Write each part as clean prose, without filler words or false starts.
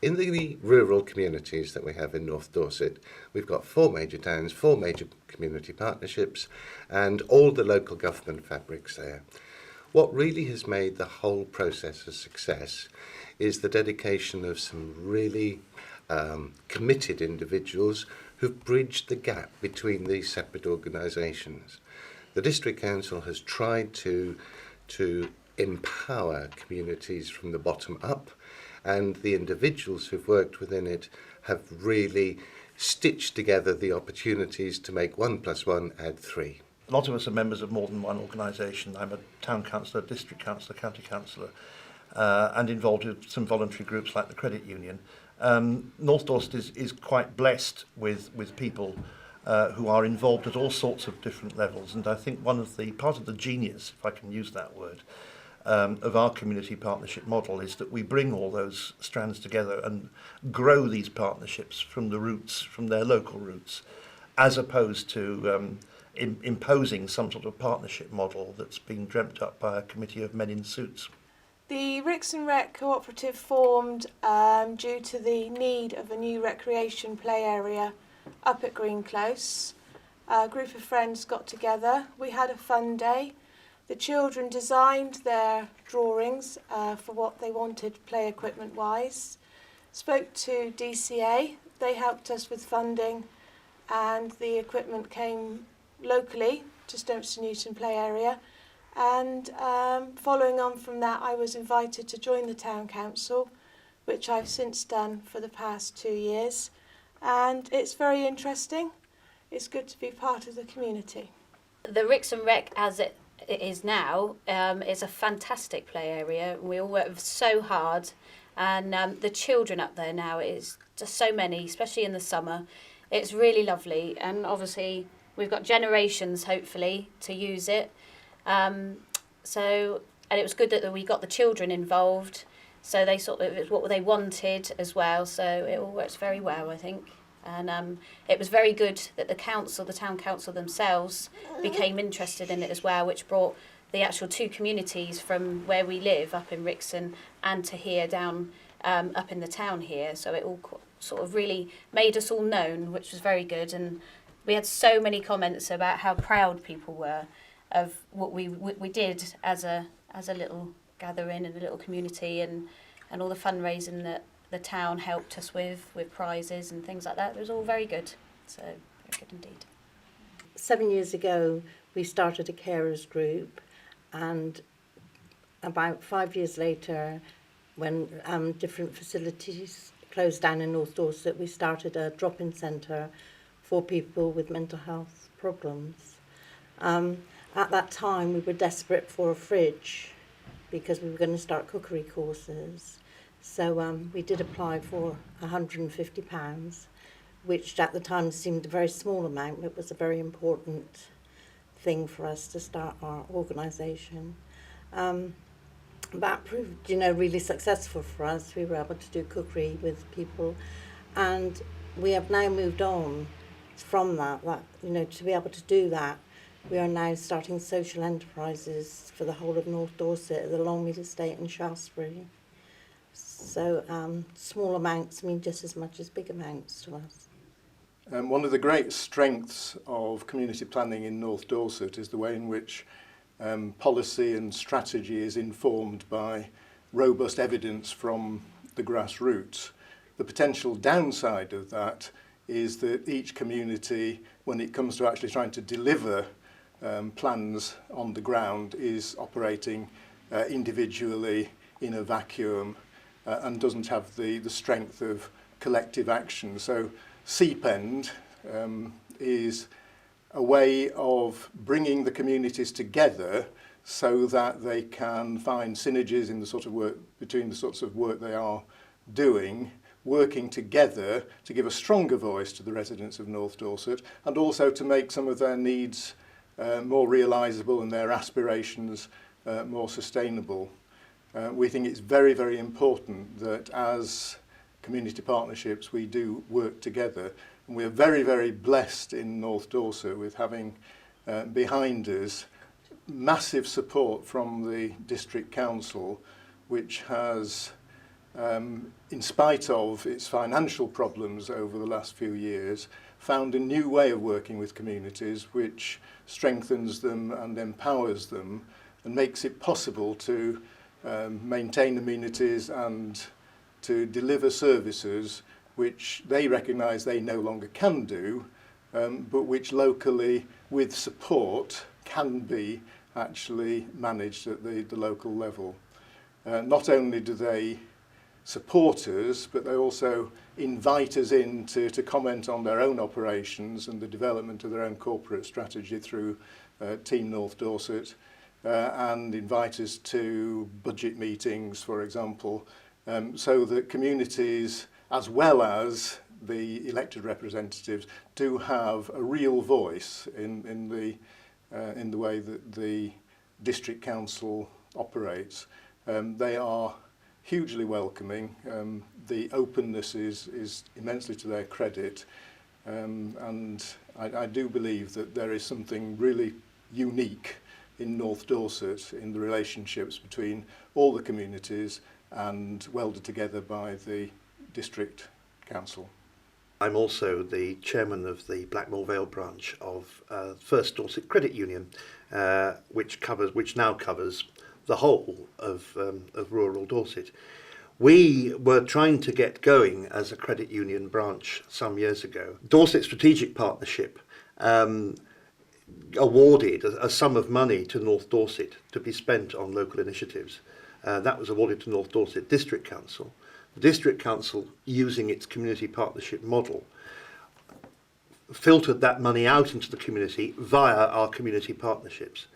In the rural communities that we have in North Dorset, we've got 4 major towns, 4 major community partnerships, and all the local government fabrics there. What really has made the whole process a success is the dedication of some really committed individuals who've bridged the gap between these separate organisations. The District Council has tried to empower communities from the bottom up, and the individuals who've worked within it have really stitched together the opportunities to make 1 + 1 add 3. A lot of us are members of more than one organisation. I'm a town councillor, district councillor, county councillor, and involved with some voluntary groups like the Credit Union. North Dorset is quite blessed with people who are involved at all sorts of different levels, and I think part of the genius, if I can use that word, of our community partnership model is that we bring all those strands together and grow these partnerships from the roots, from their local roots, as opposed to imposing some sort of partnership model that's been dreamt up by a committee of men in suits. The Rixon Rec Cooperative formed due to the need of a new recreation play area up at Green Close. A group of friends got together. We had a fun day. The children designed their drawings for what they wanted play equipment wise. Spoke to DCA. They helped us with funding, and the equipment came locally to Stompston Newton play area. And following on from that, I was invited to join the Town Council, which I've since done for the past 2 years. And it's very interesting. It's good to be part of the community. The Rixon Rec, as it is now, is a fantastic play area. We all work so hard, and the children up there now is just so many, especially in the summer. It's really lovely, and obviously we've got generations hopefully to use it. And it was good that we got the children involved, so they it was what they wanted as well. So it all works very well, I think. And it was very good that the town council themselves became interested in it as well, which brought the actual 2 communities from where we live up in Rixon and to here down up in the town here. So it all sort of really made us all known, which was very good. And we had so many comments about how proud people were of what we did as a little gathering and a little community, and all the fundraising that the town helped us with prizes and things like that. It was all very good, so very good indeed. 7 years ago we started a carers group, and about 5 years later, when different facilities closed down in North Dorset, we started a drop-in centre for people with mental health problems. At that time we were desperate for a fridge because we were going to start cookery courses. So we did apply for £150, which at the time seemed a very small amount, but it was a very important thing for us to start our organisation. That proved, really successful for us. We were able to do cookery with people, and we have now moved on from that, to be able to do that. We are now starting social enterprises for the whole of North Dorset at the Longmead Estate in Shaftesbury. So small amounts mean just as much as big amounts to us. One of the great strengths of community planning in North Dorset is the way in which policy and strategy is informed by robust evidence from the grassroots. The potential downside of that is that each community, when it comes to actually trying to deliver plans on the ground, is operating individually in a vacuum and doesn't have the strength of collective action. So CPEND is a way of bringing the communities together so that they can find synergies in the sort of work between the sorts of work they are doing, working together to give a stronger voice to the residents of North Dorset, and also to make some of their needs more realisable and their aspirations more sustainable. We think it's very, very important that as community partnerships we do work together, and we're very, very blessed in North Dorset with having behind us massive support from the District Council, which has in spite of its financial problems over the last few years, found a new way of working with communities which strengthens them and empowers them and makes it possible to maintain amenities and to deliver services which they recognise they no longer can do, but which locally, with support, can be actually managed at the local level. Not only do they support us, but they also invite us in to comment on their own operations and the development of their own corporate strategy through Team North Dorset, and invite us to budget meetings, for example, so that communities, as well as the elected representatives, do have a real voice in the way that the district council operates. They are hugely welcoming. The openness is immensely to their credit, and I do believe that there is something really unique in North Dorset in the relationships between all the communities and welded together by the district council. I'm also the chairman of the Blackmore Vale branch of First Dorset Credit Union, which now covers the whole of rural Dorset. We were trying to get going as a credit union branch some years ago. Dorset Strategic Partnership awarded a sum of money to North Dorset to be spent on local initiatives. That was awarded to North Dorset District Council. The District Council, using its community partnership model, filtered that money out into the community via our community partnerships.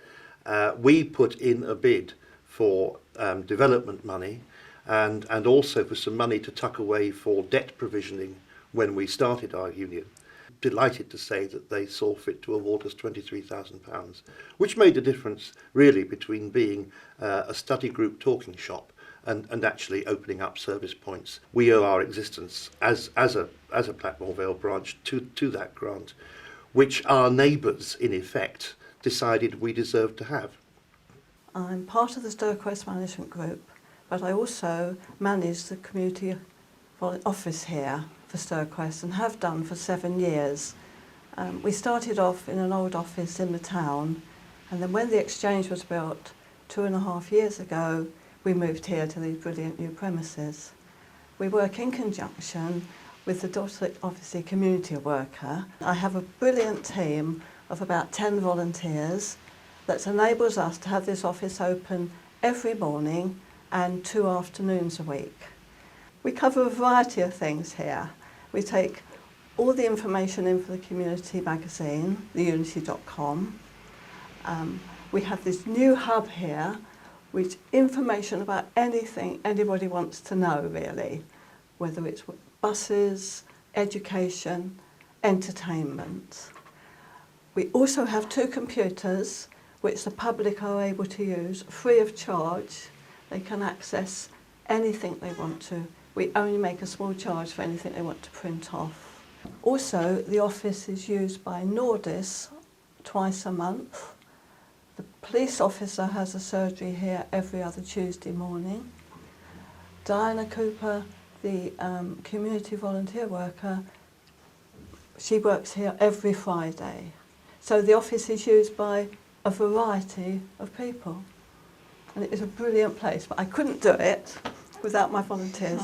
We put in a bid for development money and also for some money to tuck away for debt provisioning when we started our union. Delighted to say that they saw fit to award us £23,000, which made a difference really between being a study group talking shop and actually opening up service points. We owe our existence as a Blackmore Vale branch to that grant, which our neighbours in effect decided we deserved to have. I'm part of the Stur management group, but I also manage the community office here for Sturquest and have done for 7 years. We started off in an old office in the town, and then when the exchange was built 2.5 years ago, we moved here to these brilliant new premises. We work in conjunction with the Dorset obviously community worker. I have a brilliant team of about 10 volunteers that enables us to have this office open every morning and 2 afternoons a week. We cover a variety of things here. We take all the information in for the community magazine, theunity.com. We have this new hub here with information about anything anybody wants to know, really, whether it's buses, education, entertainment. We also have 2 computers which the public are able to use free of charge. They can access anything they want to. We only make a small charge for anything they want to print off. Also, the office is used by Nordis twice a month. The police officer has a surgery here every other Tuesday morning. Diana Cooper, the community volunteer worker, she works here every Friday. So the office is used by a variety of people. And it is a brilliant place, but I couldn't do it without my volunteers.